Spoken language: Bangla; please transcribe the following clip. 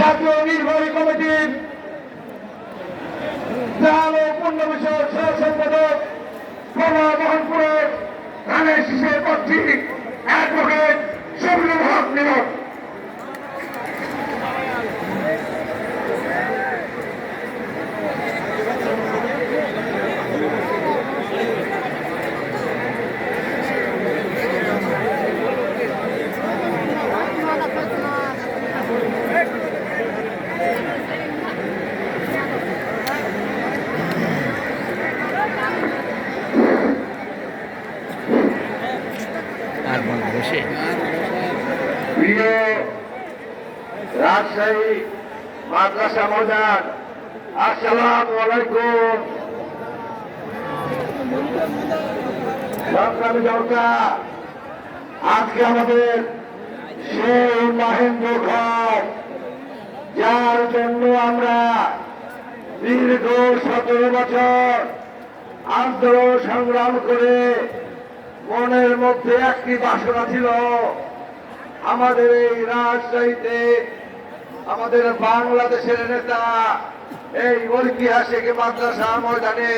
জাতীয় নির্বাহী কমিটির ত্রাণ ও পূর্ণ বিষয়ক সহ সম্পাদক প্রভা মোহনপুরের ধানের শীষের প্রার্থী অ্যাডভোকেট শফিউল হক নিলম। প্রিয় রাজশাহী মাদ্রাসা ময়দান, আসসালামু আলাইকুম। সংগ্রামী জনতা, আজকে আমাদের সেই মহেন্দ্র ঘর, যার জন্য আমরা দীর্ঘ 17 বছর আন্দোলন সংগ্রাম করে মনের মধ্যে একটি বাসনা ছিল, আমাদের এই রাজশাহীতে আমাদের বাংলাদেশের নেতা এই ঐতিহাসিক মাদ্রাসা ময়দানে